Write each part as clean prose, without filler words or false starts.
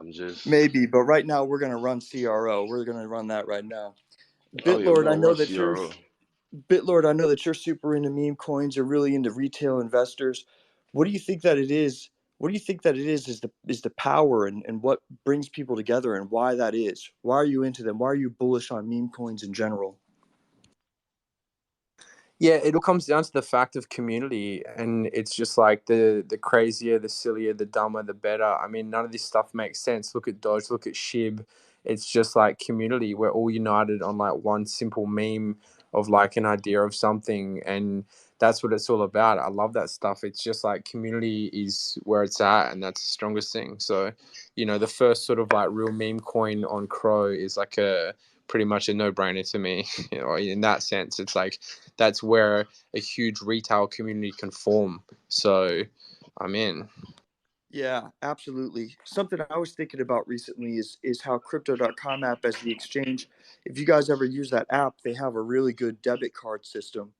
I'm just. Maybe, but right now we're going to run CRO. We're going to run that right now. Oh yeah, we're Bitlord, I gonna know run that you're CRO. Bitlord. I know that you're super into meme coins. You're really into retail investors. What do you think that it is? What do you think that it is the power and what brings people together and why that is? Why are you into them? Why are you bullish on meme coins in general? Yeah, it all comes down to the fact of community, and it's just like the crazier, the sillier, the dumber, the better. I mean, none of this stuff makes sense. Look at Dodge, look at Shib. It's just like community. We're all united on like one simple meme of like an idea of something, and that's what it's all about. I love that stuff. It's just like community is where it's at, and that's the strongest thing. So, the first sort of like real meme coin on Crow is like a pretty much a no-brainer to me. In that sense, it's like that's where a huge retail community can form. So I'm in. Yeah, absolutely. Something I was thinking about recently is how crypto.com app as the exchange, if you guys ever use that app, they have a really good debit card system.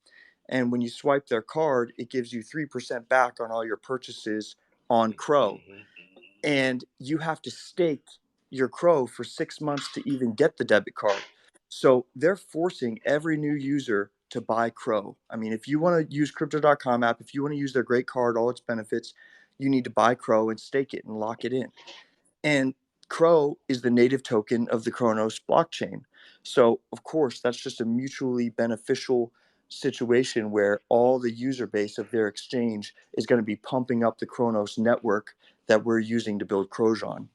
And when you swipe their card, it gives you 3% back on all your purchases on Crow. Mm-hmm. And you have to stake your Crow for 6 months to even get the debit card. So they're forcing every new user to buy Crow. I mean, if you want to use crypto.com app, if you want to use their great card, all its benefits, you need to buy Crow and stake it and lock it in. And Crow is the native token of the Cronos blockchain. So, of course, that's just a mutually beneficial situation where all the user base of their exchange is going to be pumping up the Cronos network that we're using to build Croge on.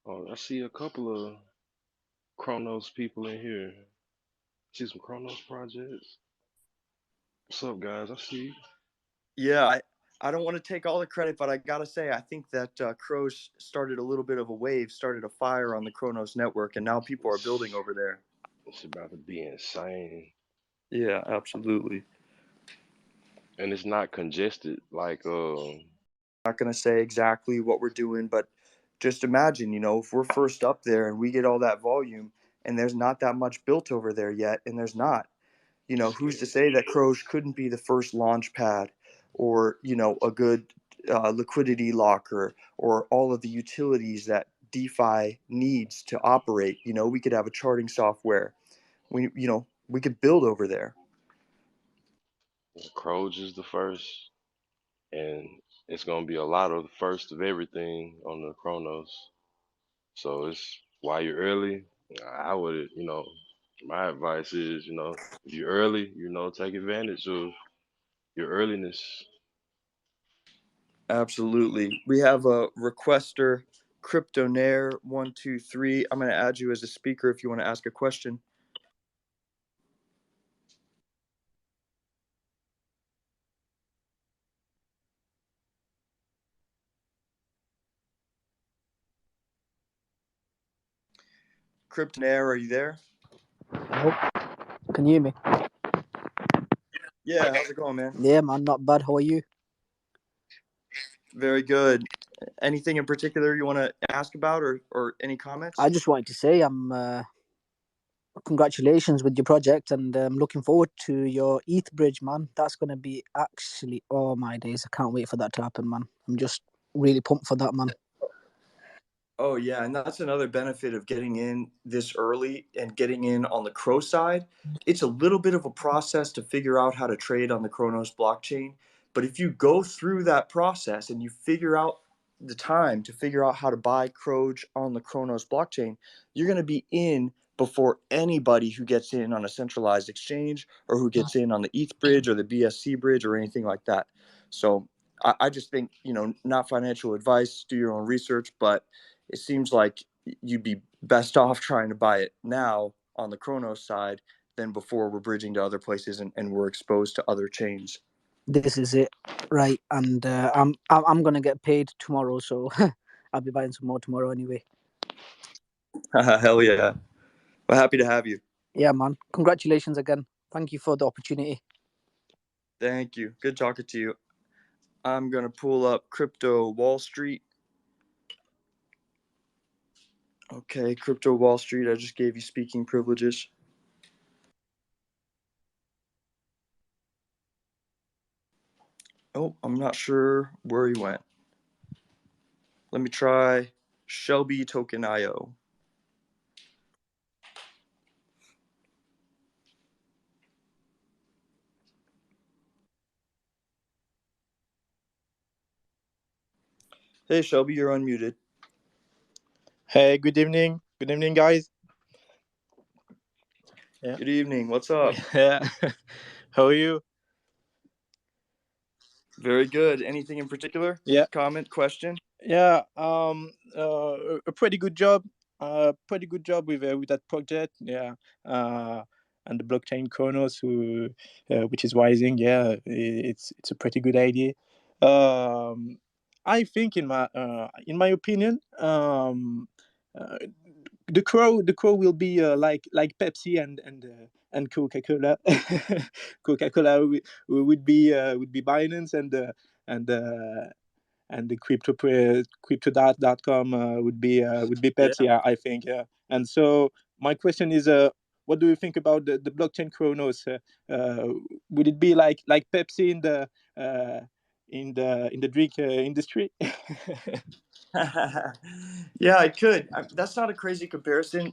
Oh, I see a couple of Chronos people in here. See some Chronos projects. What's up, guys? I see you. Yeah, I don't want to take all the credit, but I got to say, I think that Croge started a little bit of a wave, started a fire on the Cronos network, and now people are building It's, over there. it's about to be insane, Yeah, absolutely. and it's not congested like Not going to say exactly what we're doing, but just imagine, if we're first up there and we get all that volume and there's not that much built over there yet, and there's not, who's to say that Croge couldn't be the first launch pad or, a good liquidity locker or all of the utilities that DeFi needs to operate. We could have a charting software. We could build over there. Croge is the first, and it's gonna be a lot of the first of everything on the Chronos. So it's while you're early, I would, my advice is, if you're early, take advantage of your earliness. Absolutely. We have a requester, Cryptonaire123. I'm going to add you as a speaker if you want to ask a question. Cryptonaire, are you there? Hello, can you hear me? Yeah, how's it going, man? Yeah, man, not bad. How are you? Very good. Anything in particular you want to ask about or any comments? I just wanted to say congratulations with your project, and I'm looking forward to your ETH bridge, man. That's gonna be actually, oh my days! I can't wait for that to happen, man. I'm just really pumped for that, man. Oh yeah, and that's another benefit of getting in this early and getting in on the Crow side. It's a little bit of a process to figure out how to trade on the Cronos blockchain, but if you go through that process and you figure out the time to figure out how to buy Croge on the Cronos blockchain, you're going to be in before anybody who gets in on a centralized exchange or who gets in on the ETH bridge or the BSC bridge or anything like that. So I just think, not financial advice, do your own research, but it seems like you'd be best off trying to buy it now on the Chronos side than before we're bridging to other places and we're exposed to other chains. This is it, right? And I'm gonna get paid tomorrow, so I'll be buying some more tomorrow anyway. Hell yeah. We're happy to have you. Yeah, man. Congratulations again. Thank you for the opportunity. Thank you. Good talking to you. I'm going to pull up Crypto Wall Street. Okay, Crypto Wall Street, I just gave you speaking privileges. Oh, I'm not sure where he went. Let me try Shelby Token.io. Hey, Shelby, you're unmuted. Hey, good evening. Good evening, guys. Yeah. Good evening. What's up? Yeah. How are you? Very good. Anything in particular? Yeah. Comment, question? Yeah. A pretty good job. Pretty good job with that project. Yeah. And the blockchain Cronos, which is rising. Yeah. It's a pretty good idea. I think in my opinion, the crow will be like Pepsi and Coca-Cola. Coca-Cola would be Binance, and the crypto.com would be Pepsi. Yeah. I think. Yeah. And so my question is, what do you think about the blockchain Cronos? Would it be like Pepsi in the drink industry? Yeah, I could. That's not a crazy comparison.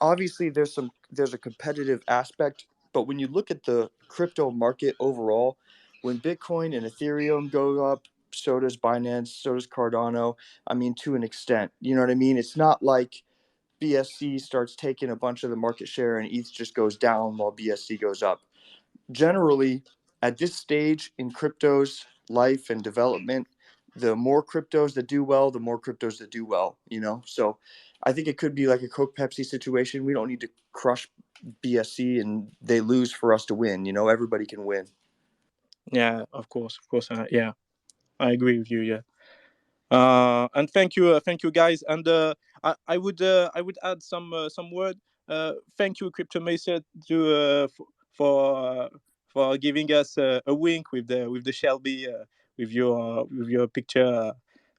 Obviously there's a competitive aspect, but when you look at the crypto market overall, when Bitcoin and Ethereum go up, so does Binance, so does Cardano. I mean, to an extent, you know what I mean? It's not like BSC starts taking a bunch of the market share and ETH just goes down while BSC goes up. Generally, at this stage in crypto's life and development, the more cryptos that do well, the more cryptos that do well, So I think it could be like a Coke Pepsi situation. We don't need to crush BSC and they lose for us to win. Everybody can win. Yeah, of course. Yeah, I agree with you. Yeah. And thank you guys. And I would add some word. Thank you, Crypto Mesa, for giving us a wink with the Shelby, with your picture,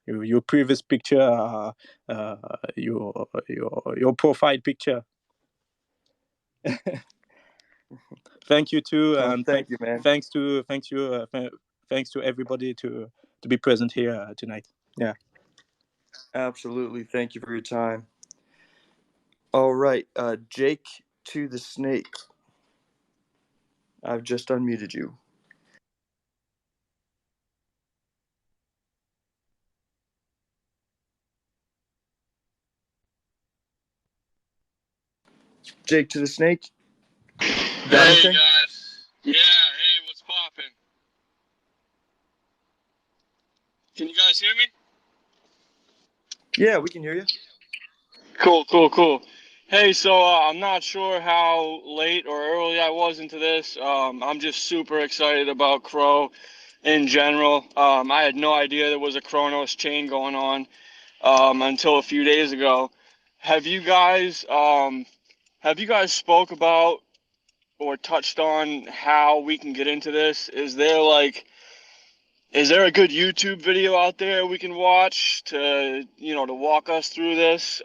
your previous picture, your profile picture. Thank you too, Oh, and thank you, man. thanks to everybody to be present here tonight. Yeah. Absolutely. Thank you for your time. All right. Jake to the Snake. I've just unmuted you. Jake to the Snake. Got Hey anything? guys. Yeah, hey, what's poppin'? Can you guys hear me? Yeah, we can hear you. Cool. Hey, so I'm not sure how late or early I was into this. I'm just super excited about Crow in general. I had no idea there was a Cronos chain going on until a few days ago. Have you guys spoke about or touched on how we can get into this? Is there a good YouTube video out there we can watch to walk us through this?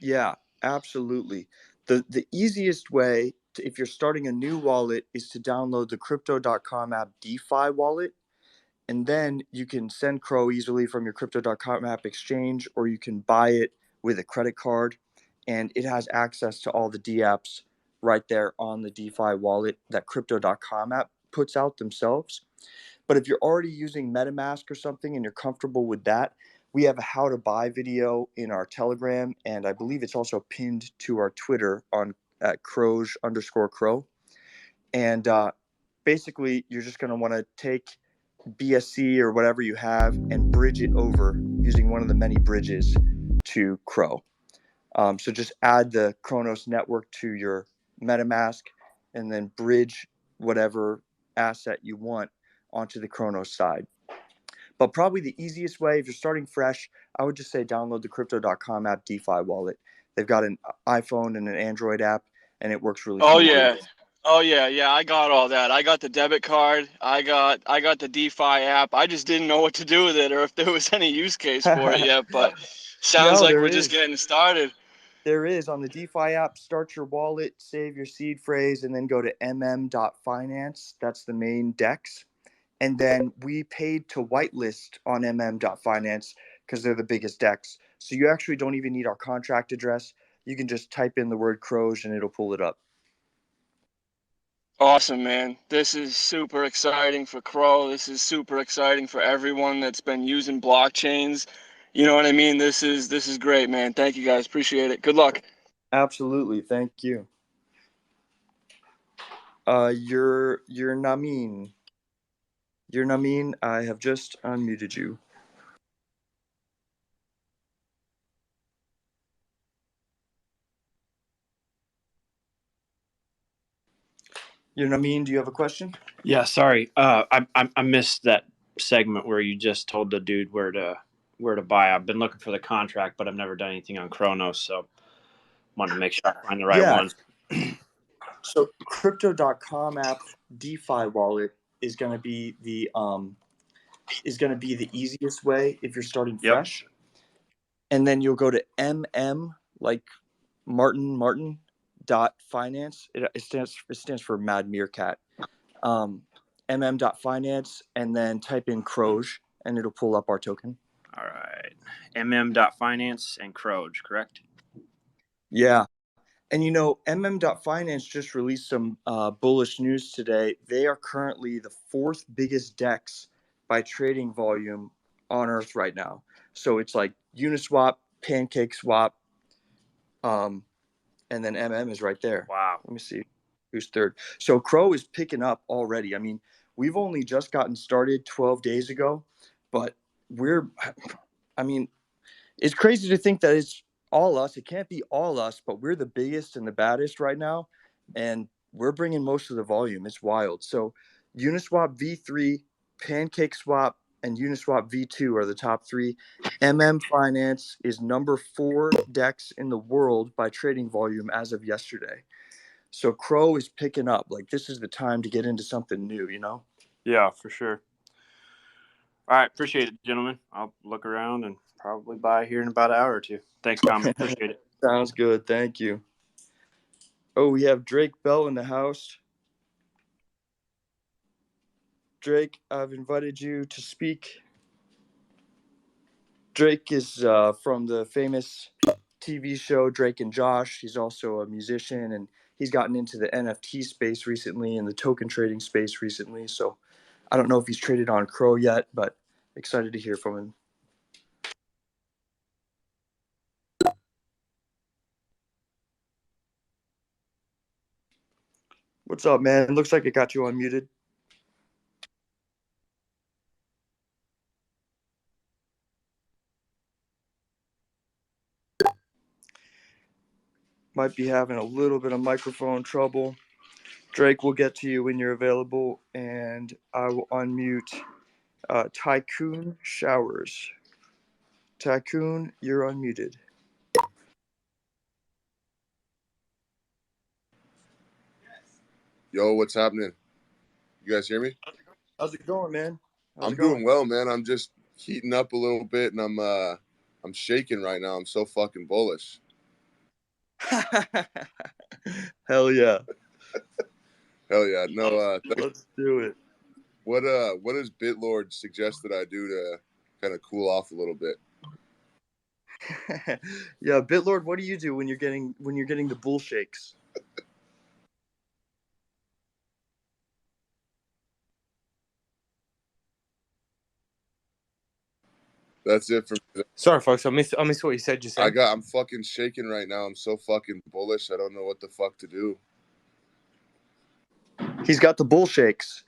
Yeah, absolutely. The easiest way if you're starting a new wallet is to download the crypto.com app DeFi wallet, and then you can send Crow easily from your crypto.com app exchange, or you can buy it with a credit card, and it has access to all the DApps right there on the DeFi wallet that crypto.com app puts out themselves. But if you're already using MetaMask or something and you're comfortable with that, we have a how to buy video in our Telegram, and I believe it's also pinned to our Twitter on at Croge_Crow. And basically, you're just going to want to take BSC or whatever you have and bridge it over using one of the many bridges to Crow. So just add the Cronos network to your MetaMask and then bridge whatever asset you want onto the Cronos side. But probably the easiest way, if you're starting fresh, I would just say download the crypto.com app DeFi wallet. They've got an iPhone and an Android app, and it works really Oh smoothly. yeah, I got all that. I got the debit card. I got the DeFi app. I just didn't know what to do with it or if there was any use case for it yet. But sounds No, like there we're just is. getting started. There is. On the DeFi app, start your wallet, save your seed phrase, and then go to mm.finance. That's the main DEX. And then we paid to whitelist on mm.finance because they're the biggest DEX. So you actually don't even need our contract address. You can just type in the word Croge and it'll pull it up. Awesome, man. This is super exciting for Crow. This is super exciting for everyone that's been using blockchains. You know what I mean? This is great, man. Thank you guys. Appreciate it. Good luck. Absolutely. Thank you. You're Namin. You're Namin. I have just unmuted you. You're Namin. Do you have a question? Yeah, sorry. I missed that segment where you just told the dude where to buy. I've been looking for the contract, but I've never done anything on Cronos, so wanted to make sure I find the right ones. So crypto.com app DeFi wallet is going to be the easiest way if you're starting fresh. And then you'll go to like Martin .finance. It stands for Mad Meerkat. MM.finance, and then type in Croge and it'll pull up our token. All right. MM.finance and Croge, correct? Yeah. And MM.finance just released some bullish news today. They are currently the 4th biggest DEX by trading volume on Earth right now. So it's like Uniswap, PancakeSwap, and then MM is right there. Wow. Let me see who's third. So Crow is picking up already. I mean, we've only just gotten started 12 days ago, but it's crazy to think that it's all us. It can't be all us, but we're the biggest and the baddest right now, and we're bringing most of the volume. It's wild. So Uniswap V3, PancakeSwap, and Uniswap V2 are the top 3. MM Finance is number 4 DEX in the world by trading volume as of yesterday. So Crow is picking up. Like, this is the time to get into something new, Yeah, for sure. All right, appreciate it, gentlemen. I'll look around and probably buy here in about an hour or two. Thanks, Tom. Appreciate it. Sounds good. Thank you. Oh, we have Drake Bell in the house. Drake, I've invited you to speak. Drake is from the famous TV show Drake and Josh. He's also a musician, and he's gotten into the NFT space recently and the token trading space recently. So I don't know if he's traded on Crow yet, but excited to hear from him. What's up, man? Looks like it got you unmuted. Might be having a little bit of microphone trouble. Drake, we'll get to you when you're available, and I will unmute Tycoon Showers. Tycoon, you're unmuted. Yo, what's happening? You guys hear me? How's it going, man? I'm doing well, man. I'm just heating up a little bit, and I'm shaking right now. I'm so fucking bullish. Hell yeah. Hell yeah. No, let's do it. What does BitLord suggest that I do to kind of cool off a little bit? Yeah, BitLord, what do you do when you're getting the bull shakes? That's it for me. Sorry, folks. I missed what you said just then. I'm fucking shaking right now. I'm so fucking bullish. I don't know what the fuck to do. He's got the bull shakes.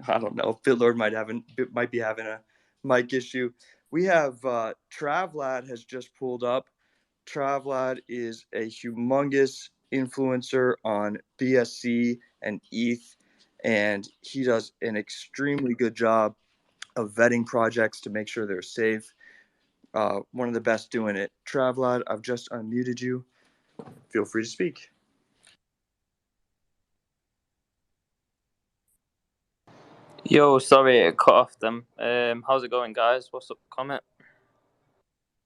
I don't know. BitLord might be having a mic issue. We have Travlad has just pulled up. Travlad is a humongous influencer on BSC and ETH, and he does an extremely good job of vetting projects to make sure they're safe. One of the best doing it. Travlad, I've just unmuted you. Feel free to speak. Yo, sorry, it cut off them. How's it going, guys? What's up, comment?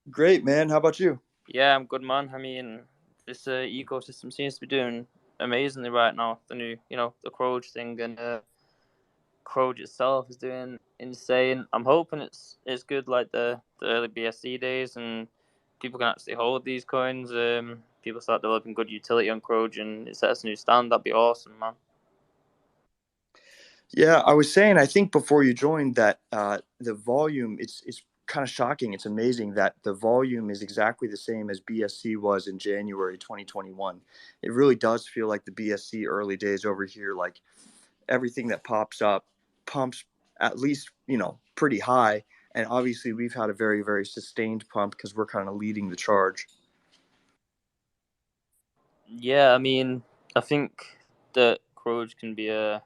Great, man. How about you? Yeah, I'm good, man. I mean, this ecosystem seems to be doing amazingly right now. The new, the Croge thing, and Croge itself is doing insane. I'm hoping it's good like the early BSC days, and people can actually hold these coins. People start developing good utility on Croge, and it sets a new stand. That'd be awesome, man. Yeah, I was saying, I think before you joined that the volume, it's kind of shocking. It's amazing that the volume is exactly the same as BSC was in January 2021. It really does feel like the BSC early days over here, like everything that pops up pumps at least, pretty high. And obviously we've had a very, very sustained pump because we're kind of leading the charge. Yeah, I mean, I think that Croge can be a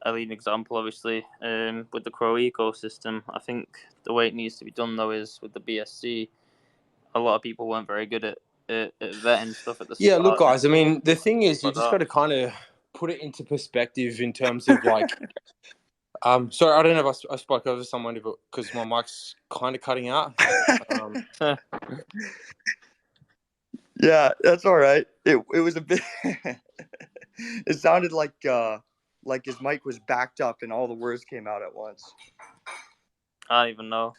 leading example, obviously, with the Crow ecosystem. I think the way it needs to be done, though, is with the BSC. A lot of people weren't very good at vetting stuff at the start. Yeah, look, guys, I mean, the thing is, you Like just that. got to kind of put it into perspective in terms of like, sorry, I don't know if I spoke over someone because my mic's kind of cutting out. Yeah, that's all right. It was a bit. It sounded like his mic was backed up and all the words came out at once. I don't even know.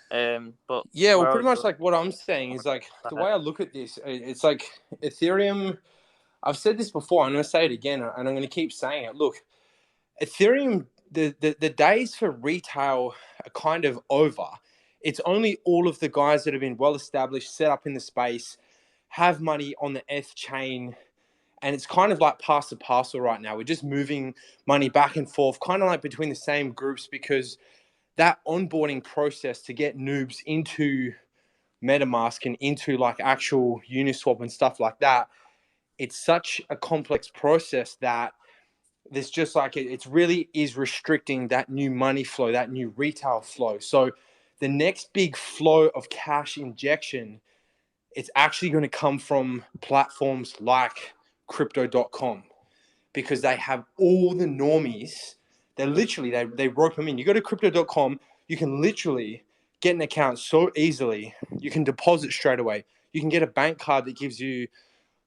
But yeah, well, pretty much like what I'm saying is like the way I look at this, it's like Ethereum. I've said this before. I'm going to say it again, and I'm going to keep saying it. Look, Ethereum, the days for retail are kind of over. It's only all of the guys that have been well established, set up in the space, have money on the ETH chain, and it's kind of like pass the parcel right now. We're just moving money back and forth, kind of like between the same groups, because that onboarding process to get noobs into MetaMask and into like actual Uniswap and stuff like that, it's such a complex process that there's just like it really is restricting that new money flow, that new retail flow. So the next big flow of cash injection, it's actually going to come from platforms like crypto.com, because they have all the normies. They literally, they rope them in. You go to crypto.com, you can literally get an account so easily. You can deposit straight away. You can get a bank card that gives you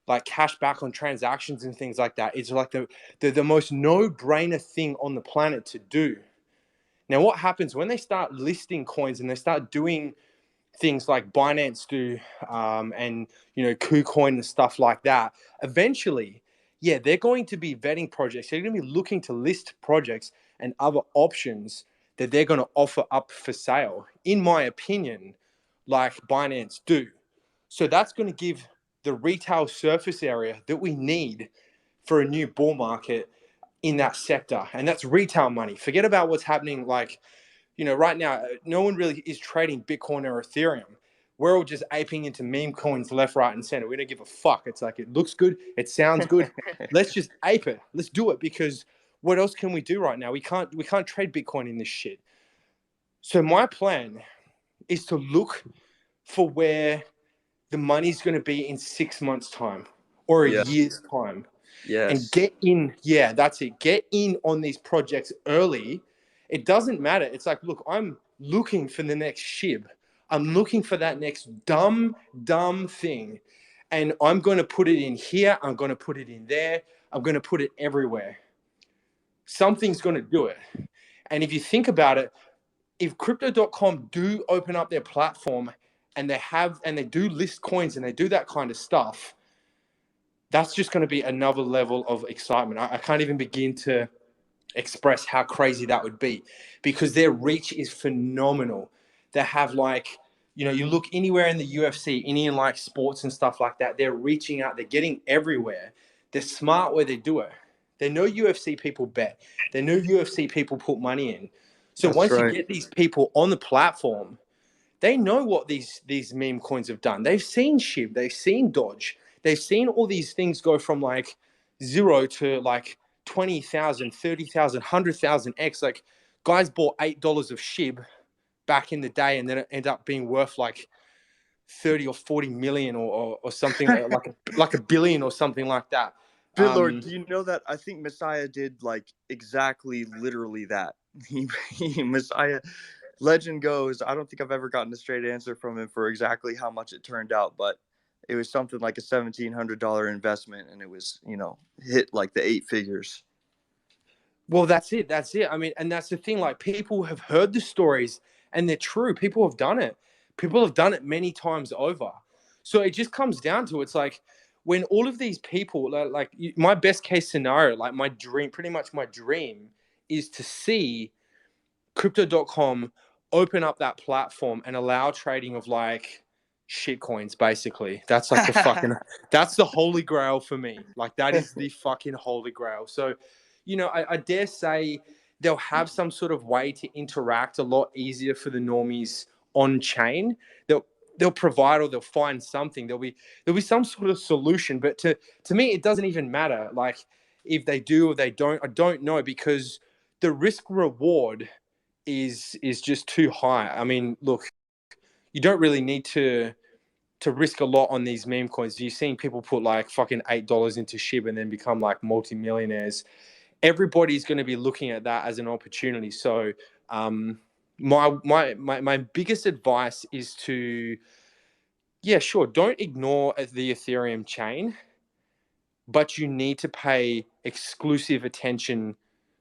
like cash back on transactions and things like that. It's like the most no-brainer thing on the planet to do. Now, what happens when they start listing coins and they start doing things like Binance do, and KuCoin and stuff like that? Eventually, yeah, they're going to be vetting projects. They're going to be looking to list projects and other options that they're going to offer up for sale, in my opinion, like Binance do. So that's going to give the retail surface area that we need for a new bull market in that sector. And that's retail money. Forget about what's happening like, right now, no one really is trading Bitcoin or Ethereum. We're all just aping into meme coins left, right, and center. We don't give a fuck. It's like, it looks good. It sounds good. Let's just ape it. Let's do it, because what else can we do right now? We can't trade Bitcoin in this shit. So my plan is to look for where the money's going to be in 6 months' time or a year's time. Yes. And get in. Yeah, that's it. Get in on these projects early. It doesn't matter. It's like, look, I'm looking for the next SHIB. I'm looking for that next dumb thing. And I'm going to put it in here. I'm going to put it in there. I'm going to put it everywhere. Something's going to do it. And if you think about it, if crypto.com do open up their platform and they do list coins and they do that kind of stuff, that's just going to be another level of excitement. I can't even begin to express how crazy that would be, because their reach is phenomenal. They have you look anywhere in the UFC, any in like sports and stuff like that, they're reaching out, they're getting everywhere. They're smart where they do it. They know UFC people bet. They know UFC people put money in. So That's once right. you get these people on the platform, they know what these meme coins have done. They've seen SHIB, they've seen Dodge, they've seen all these things go from like 0 to like 20,000, 30,000, 100,000x. Like, guys bought $8 of SHIB back in the day, and then it ended up being worth like 30 or 40 million or something like a billion or something like that. Lord, do you know that I think Messiah did like exactly literally that? Messiah, legend goes, I don't think I've ever gotten a straight answer from him for exactly how much it turned out, but it was something like a $1,700 investment, and it was, hit like the 8 figures. Well, that's it. That's it. I mean, and that's the thing. Like, people have heard the stories, and they're true. People have done it. People have done it many times over. So it just comes down to, it's like, when all of these people, like my best case scenario, like my dream, pretty much my dream, is to see crypto.com open up that platform and allow trading of like shit coins, basically. That's like the fucking, that's the holy grail for me. Like, that is the fucking holy grail. So, I dare say they'll have some sort of way to interact a lot easier for the normies on chain. They'll provide, or they'll find something. There'll be some sort of solution. But to me, it doesn't even matter. Like, if they do or they don't, I don't know, because the risk reward is just too high. I mean, look, you don't really need to risk a lot on these meme coins. You're seeing people put like fucking $8 into SHIB and then become like multimillionaires. Everybody's going to be looking at that as an opportunity. So my biggest advice is to, yeah, sure, don't ignore the Ethereum chain, but you need to pay exclusive attention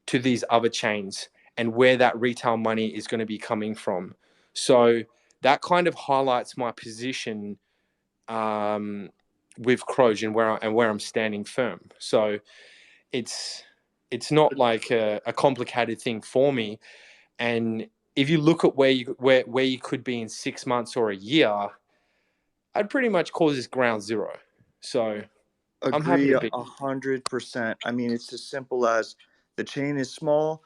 to these other chains and where that retail money is going to be coming from. So that kind of highlights my position with Croge and where I'm standing firm. So it's not like a complicated thing for me. And if you look at where you could be in 6 months or a year, I'd pretty much call this ground zero. So I'm happy Agree to be. 100%. I mean, it's as simple as the chain is small.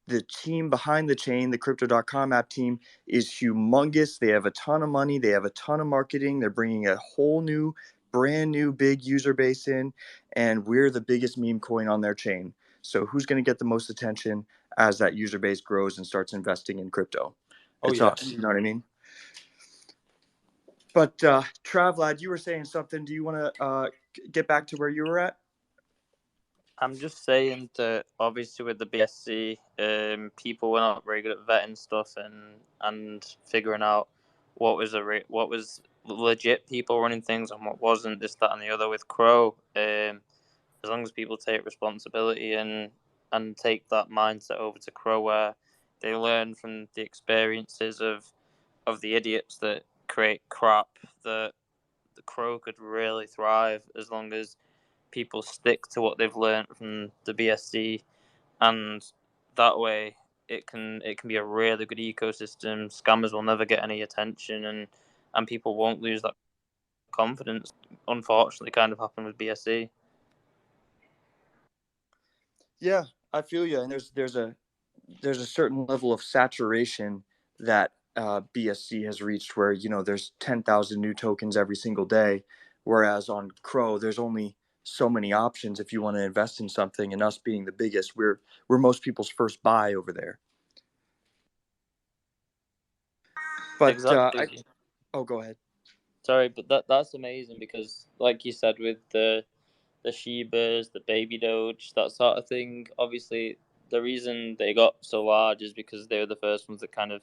The team behind the chain, the Crypto.com app team, is humongous. They have a ton of money. They have a ton of marketing. They're bringing a whole new, brand new, big user base in, and we're the biggest meme coin on their chain. So who's going to get the most attention as that user base grows and starts investing in crypto? Oh, It's yeah. us. You know what I mean? But Travlad, you were saying something. Do you want to get back to where you were at? I'm just saying that obviously with the BSC, people were not very good at vetting stuff and figuring out what was what was legit people running things and what wasn't, this, that, and the other. With Crow, as long as people take responsibility and take that mindset over to Crow, where they learn from the experiences of the idiots that create crap, that the Crow could really thrive as long as people stick to what they've learned from the BSC, and that way it can be a really good ecosystem. Scammers will never get any attention, and people won't lose that confidence. Unfortunately, kind of happened with BSC. Yeah, I feel you. And there's a certain level of saturation that BSC has reached, where there's 10,000 new tokens every single day, whereas on Crow there's only so many options if you want to invest in something. And us being the biggest, we're most people's first buy over there. But Exactly. oh, go ahead. Sorry, but that's amazing because, like you said, with the Shibas, the baby Doge, that sort of thing. Obviously, the reason they got so large is because they were the first ones that kind of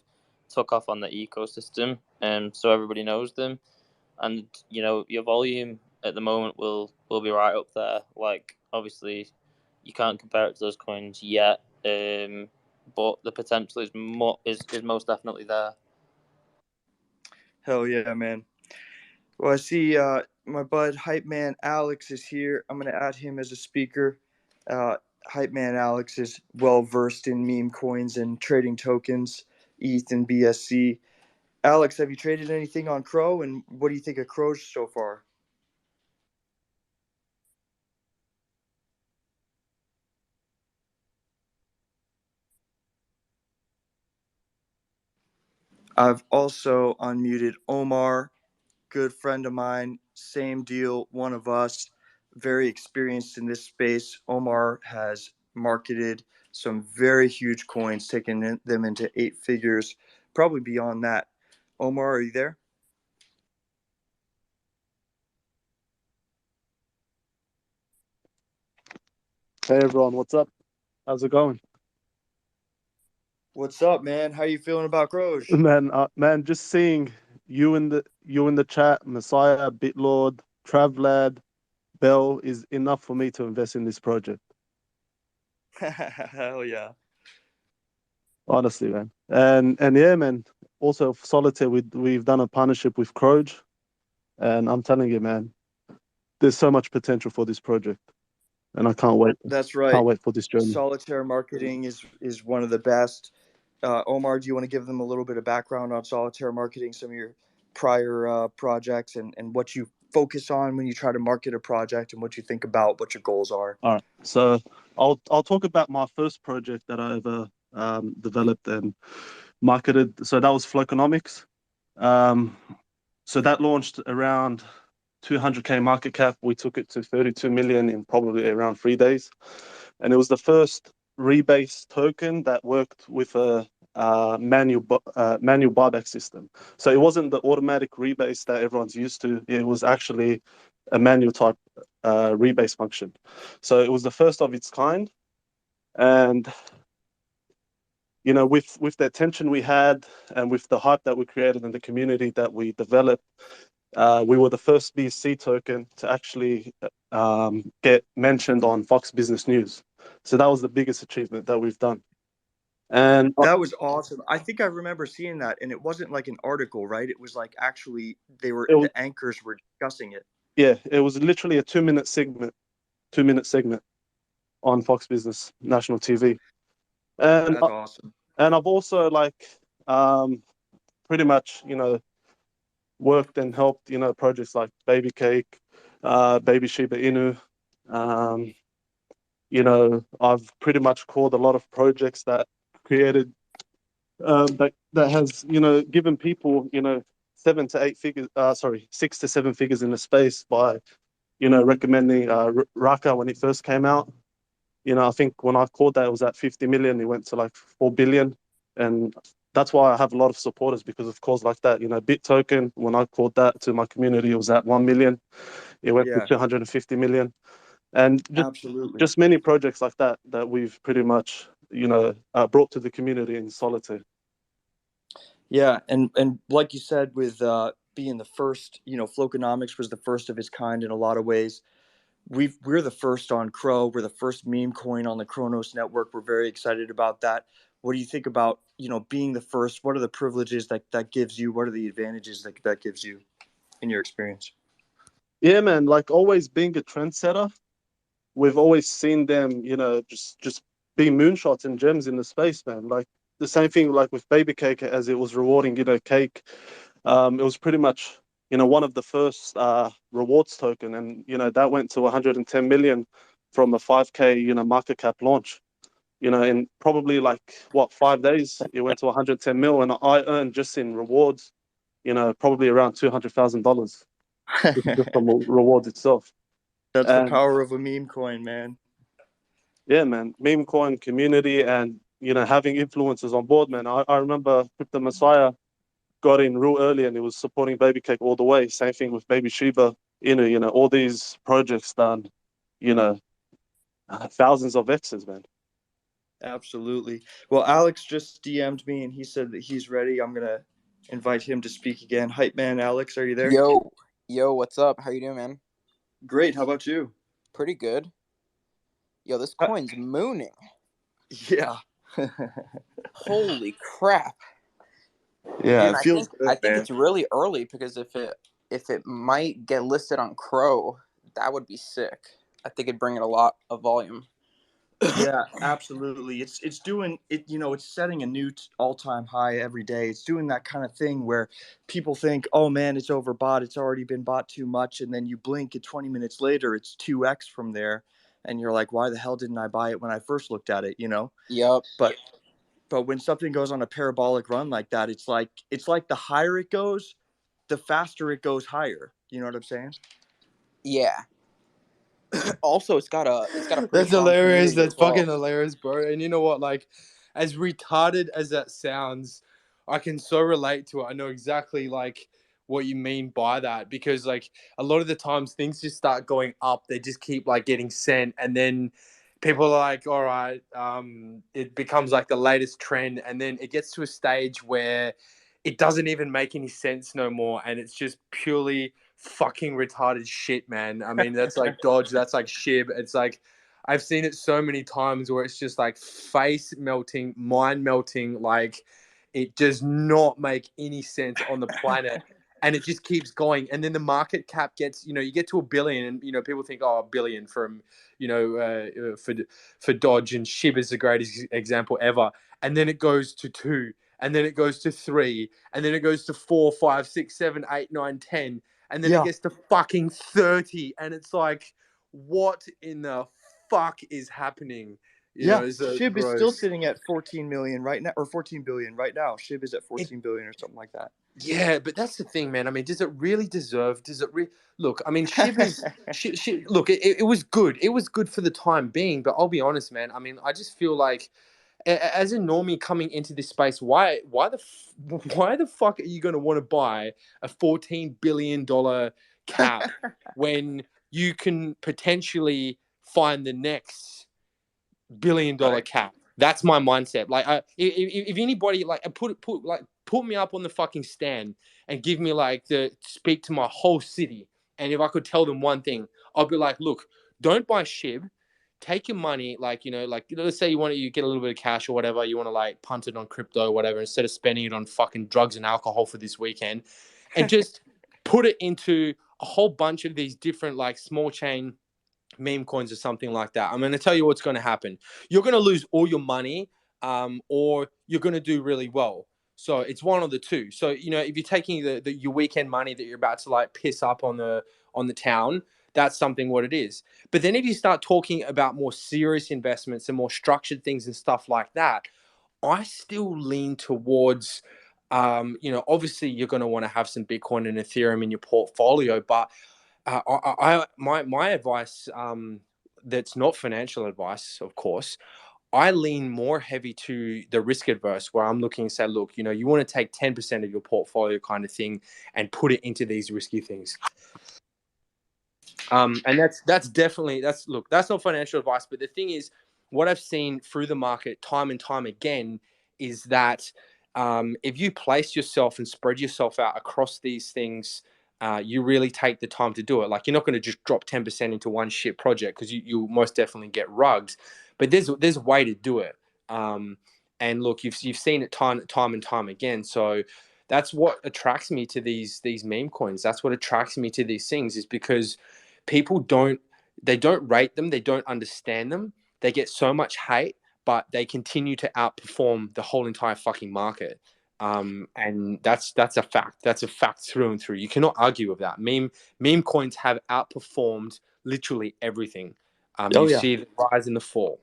took off on the ecosystem, and so everybody knows them. And your volume at the moment will be right up there. Like, obviously, you can't compare it to those coins yet, but the potential is most definitely there. Hell yeah, man. Well, I see my bud Hype Man Alex is here. I'm going to add him as a speaker. Hype Man Alex is well versed in meme coins and trading tokens, ETH and BSC. Alex, have you traded anything on Crow, and what do you think of Croge so far? I've also unmuted Omar, good friend of mine, same deal, one of us, very experienced in this space. Omar has marketed some very huge coins, taking them into 8 figures, probably beyond that. Omar, are you there? Hey everyone, what's up? How's it going? What's up, man? How you feeling about Croge? Man, just seeing you in the chat, Messiah, Bitlord, Travlad, Bell is enough for me to invest in this project. Hell yeah. Honestly, man. And yeah, man. Also, Solitaire, we've done a partnership with Croge, and I'm telling you, man, there's so much potential for this project, and I can't wait. That's right. Can't wait for this journey. Solitaire marketing is one of the best. Omar, do you want to give them a little bit of background on Solitaire marketing, some of your prior projects, and what you focus on when you try to market a project, and what you think about, what your goals are? All right. So I'll talk about my first project that I ever developed and marketed. So that was Floconomics. So that launched around 200K market cap. We took it to 32 million in probably around 3 days. And it was the first rebase token that worked with a manual buyback system. So it wasn't the automatic rebase that everyone's used to. It was actually a manual type rebase function. So it was the first of its kind. And you know, with the attention we had and with the hype that we created and the community that we developed, we were the first BC token to actually get mentioned on Fox Business News. So that was the biggest achievement that we've done. And That was awesome. I think I remember seeing that, and it wasn't like an article, right? It was like actually it was, the anchors were discussing it. yeah, it was literally a 2-minute segment on Fox Business National TV. And That's awesome. and I've also pretty much, you know, worked and helped, you know, projects like Baby Cake, Baby Shiba Inu. You know, I've pretty much called a lot of projects that created that has, you know, given people, you know, 6 to 7 figures in the space by, you know, recommending Raka when he first came out. You know, I think when I called that, it was at 50 million. It went to like 4 billion. And that's why I have a lot of supporters, because of calls like that. You know, BitToken, when I called that to my community, it was at 1 million. It went to 250 million. And Absolutely. just many projects like that that we've pretty much, you know, brought to the community in Solitaire. Yeah, and like you said, with being the first, you know, Floconomics was the first of its kind in a lot of ways. We're the first on Crow. We're the first meme coin on the Cronos network. We're very excited about that. What do you think about, you know, being the first? What are the privileges that gives you? What are the advantages that gives you in your experience? Yeah, man, like always being a trendsetter, we've always seen them, you know, just be moonshots and gems in the space, man. Like the same thing like with Baby Cake, as it was rewarding, you know, cake. It was pretty much, you know, one of the first rewards token, and you know that went to 110 million from a 5K, you know, market cap launch. You know, in probably like 5 days, it went to 110 mil, and I earned just in rewards, you know, probably around $200,000 just from rewards itself. That's the And power of a meme coin, man. yeah, man, meme coin community, and you know, having influencers on board, man. I remember Crypto Messiah got in real early, and he was supporting Baby Cake all the way. Same thing with Baby Shiba. You know, all these projects done, you know, thousands of X's, man. Absolutely. Well, Alex just DM'd me and he said that he's ready. I'm gonna invite him to speak again. Hype man, Alex, are you there? Yo, what's up? How you doing, man? Great. How about you? Pretty good. Yo, this coin's mooning. Yeah. Holy crap. Yeah, Dude, it feels good, I think man. it's really early, because if it might get listed on Crow, that would be sick. I think it'd bring in a lot of volume. Yeah, absolutely. It's doing it. You know, it's setting a new all-time high every day. It's doing that kind of thing where people think, "Oh man, it's overbought. It's already been bought too much," and then you blink, and 20 minutes later, it's 2x from there, and you're like, "Why the hell didn't I buy it when I first looked at it?" You know. Yep. But when something goes on a parabolic run like that, it's like the higher it goes, the faster it goes higher. You know what I'm saying? Yeah. Also, it's got a pretty That's strong hilarious. community That's as well. fucking hilarious, bro. And you know what? Like, as retarded as that sounds, I can so relate to it. I know exactly like what you mean by that, because like a lot of the times things just start going up. They just keep like getting sent, and then people are like, all right, it becomes like the latest trend, and then it gets to a stage where it doesn't even make any sense no more, and it's just purely fucking retarded shit, man. I mean, that's like Dodge, that's like SHIB. It's like I've seen it so many times where it's just like face melting, mind melting, like it does not make any sense on the planet. And it just keeps going. And then the market cap gets, you get to $1 billion, and people think, oh, $1 billion from, for Dodge, and SHIB is the greatest example ever. And then it goes to 2, and then it goes to 3, and then it goes to 4, 5, 6, 7, 8, 9, 10, and then it gets to fucking 30, and it's like, what in the fuck is happening? SHIB is still sitting at 14 million right now, or 14 billion right now. SHIB is at 14 billion or something like that. Yeah, but that's the thing, man. I mean, does it really deserve? Look? I mean, SHIB is look. It was good. It was good for the time being, but I'll be honest, man. I mean, I just feel like, as a normie coming into this space, why the fuck are you going to want to buy a $14 billion cap when you can potentially find the next $1 billion cap? That's my mindset. Like, if anybody put me up on the fucking stand and give me speak to my whole city, and if I could tell them one thing, I'll be like, look, don't buy SHIB. Take your money, let's say you get a little bit of cash or whatever, you want to punt it on crypto or whatever, instead of spending it on fucking drugs and alcohol for this weekend, and just put it into a whole bunch of these different small chain meme coins or something like that. I'm going to tell you what's going to happen. You're going to lose all your money, or you're going to do really well. So it's one of the two. So, if you're taking your weekend money that you're about to piss up on the town, that's something what it is. But then if you start talking about more serious investments and more structured things and stuff like that, I still lean towards, obviously you're going to want to have some Bitcoin and Ethereum in your portfolio, but my advice, that's not financial advice, of course, I lean more heavy to the risk adverse, where I'm looking and say, look, you want to take 10% of your portfolio kind of thing and put it into these risky things. And that's definitely, that's not financial advice, but the thing is, what I've seen through the market time and time again is that, if you place yourself and spread yourself out across these things, you really take the time to do it. Like, you're not going to just drop 10% into one shit project, because you'll most definitely get rugged. But there's a way to do it. And look, you've seen it time and time again. So that's what attracts me to these meme coins. That's what attracts me to these things, is because people don't rate them, they don't understand them, they get so much hate, but they continue to outperform the whole entire fucking market. And that's a fact. That's a fact through and through. You cannot argue with that. Meme coins have outperformed literally everything. See the rise and the fall.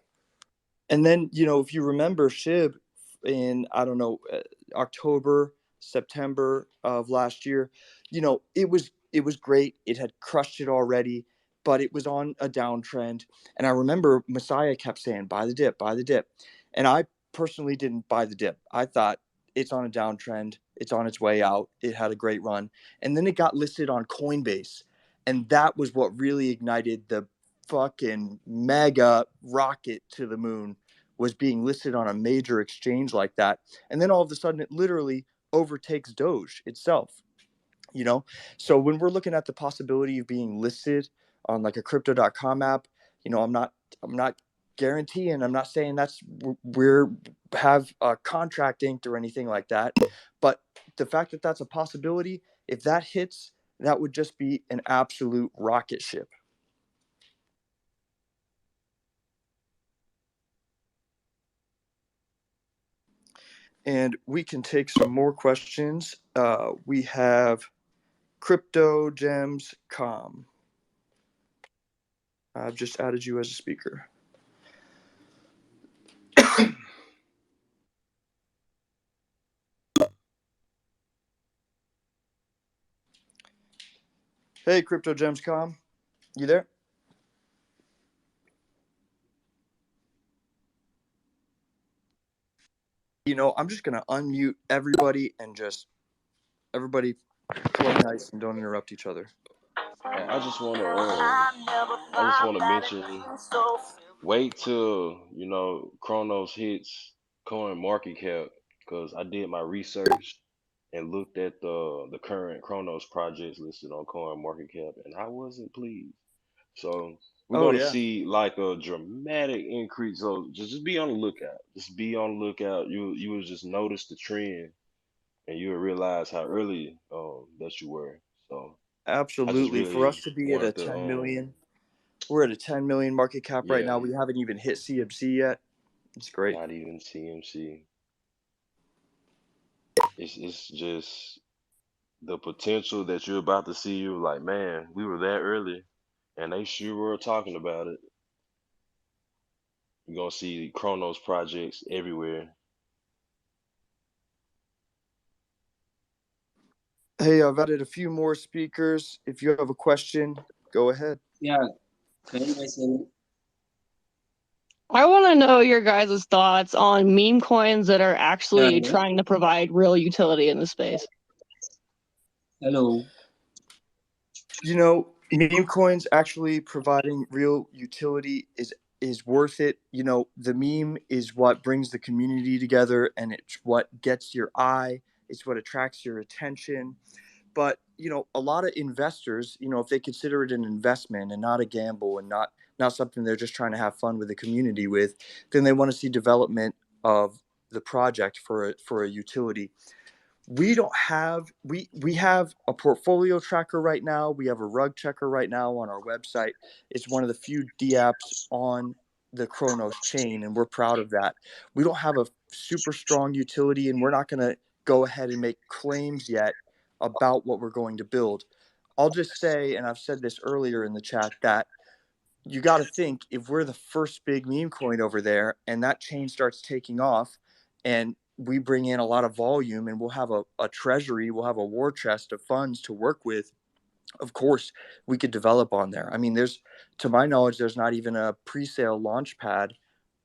And then, if you remember SHIB in, I don't know, October, September of last year, it was great. It had crushed it already, but it was on a downtrend. And I remember Messiah kept saying, buy the dip, buy the dip. And I personally didn't buy the dip. I thought, it's on a downtrend. It's on its way out. It had a great run. And then it got listed on Coinbase. And that was what really ignited the fucking mega rocket to the moon, was being listed on a major exchange like that. And then all of a sudden it literally overtakes Doge itself. So when we're looking at the possibility of being listed on a crypto.com app, I'm not guaranteeing, I'm not saying we're have a contract inked or anything like that, but the fact that that's a possibility, if that hits, that would just be an absolute rocket ship. And we can take some more questions. We have Crypto Gems Com. I've just added you as a speaker. Hey, Crypto Gems Com. You there? I'm just going to unmute everybody and just everybody play nice and don't interrupt each other. I just want to mention, wait till Cronos hits coin market cap, because I did my research and looked at the current Cronos projects listed on CoinMarketCap, and I wasn't pleased. So we're Oh gonna yeah, see like a dramatic increase. So just be on the lookout. Just be on the lookout. You will just notice the trend, and you will realize how early that you were. So I just absolutely. For us really to be at a wanted to 10 million, we're at a 10 million market cap right yeah, now. We haven't even hit CMC yet. It's great. not even CMC. It's just the potential that you're about to see. You're like, man, we were that early, and they sure were talking about it. You're gonna see Chronos projects everywhere. Hey, I've added a few more speakers. If you have a question, go ahead. Yeah, can you guys hear me? I want to know your guys' thoughts on meme coins that are Yeah, actually hello. trying to provide real utility in the space. Hello. You know, meme coins actually providing real utility is worth it. You know, the meme is what brings the community together, and it's what gets your eye. It's what attracts your attention. But you know, a lot of investors, you know, if they consider it an investment and not a gamble and not something they're just trying to have fun with the community with, then they want to see development of the project for a utility. We have a portfolio tracker right now. We have a rug checker right now on our website. It's one of the few dApps on the Kronos chain, and we're proud of that. We don't have a super strong utility, and we're not going to go ahead and make claims yet about what we're going to build. I'll just say, and I've said this earlier in the chat, that you got to think, if we're the first big meme coin over there and that chain starts taking off and we bring in a lot of volume and we'll have a treasury, we'll have a war chest of funds to work with, of course we could develop on there. I mean, to my knowledge, there's not even a pre-sale launch pad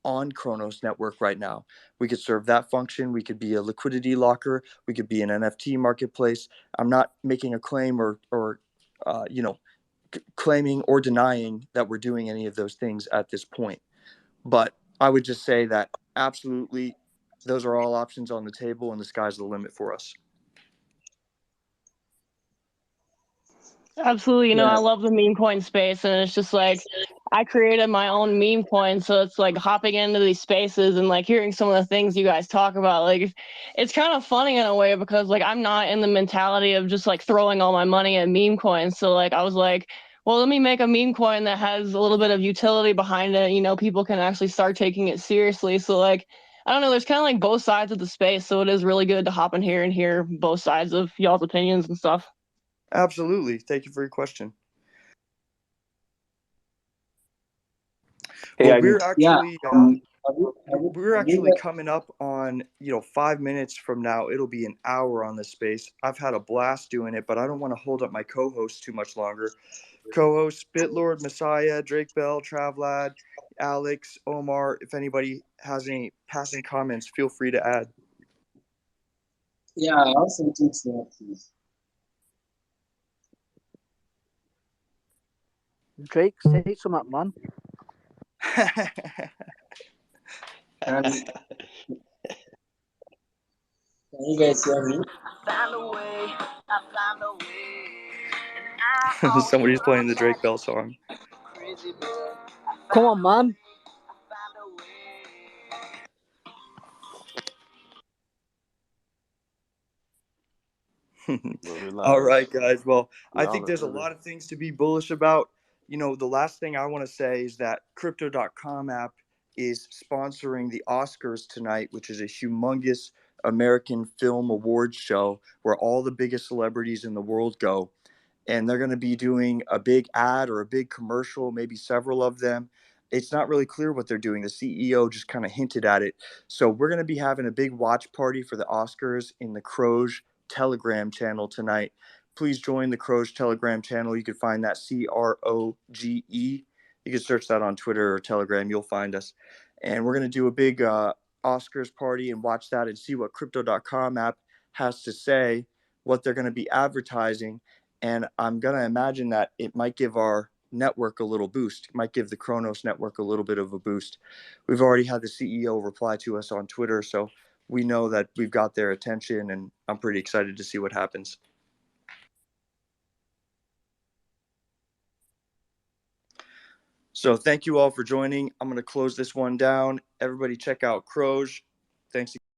on Kronos network right now. We could serve that function. We could be a liquidity locker. We could be an NFT marketplace. I'm not making a claim or you know, claiming or denying that we're doing any of those things at this point. But I would just say that absolutely those are all options on the table, and the sky's the limit for us. Absolutely. You know, I Yeah, love the meme coin space, and it's just like I created my own meme coin, so it's like hopping into these spaces and like hearing some of the things you guys talk about. Like, it's kind of funny in a way because like I'm not in the mentality of just like throwing all my money at meme coins. So like I was like, well, let me make a meme coin that has a little bit of utility behind it. You know, people can actually start taking it seriously. So like, I don't know, there's kind of like both sides of the space. So it is really good to hop in here and hear both sides of y'all's opinions and stuff. Absolutely. Thank you for your question. Hey, Well, I yeah. we're Have you actually coming up on 5 minutes from now. It'll be an hour on this space. I've had a blast doing it, but I don't want to hold up my co-host too much longer. Co-host Spitlord, Messiah, Drake Bell, Travlad, Alex, Omar. If anybody has any passing comments, feel free to add. Yeah, I also think so. Drake, say some up, man. Can, can you guys hear me? Somebody's playing the Drake Bell song. Come on, man. But All relax. right, guys. Well, I Y'all think are there's a early. lot of things to be bullish about. The last thing I want to say is that Crypto.com app is sponsoring the Oscars tonight, which is a humongous American film awards show where all the biggest celebrities in the world go. And they're going to be doing a big ad or a big commercial, maybe several of them. It's not really clear what they're doing. The CEO just kind of hinted at it. So we're going to be having a big watch party for the Oscars in the Croge Telegram channel tonight. Please join the Croge Telegram channel. You can find that Croge. You can search that on Twitter or Telegram. You'll find us. And we're going to do a big Oscars party and watch that and see what Crypto.com app has to say, what they're going to be advertising. And I'm going to imagine that it might give our network a little boost. It might give the Kronos network a little bit of a boost. We've already had the CEO reply to us on Twitter, so we know that we've got their attention, and I'm pretty excited to see what happens. So thank you all for joining. I'm going to close this one down. Everybody check out Croge. Thanks again.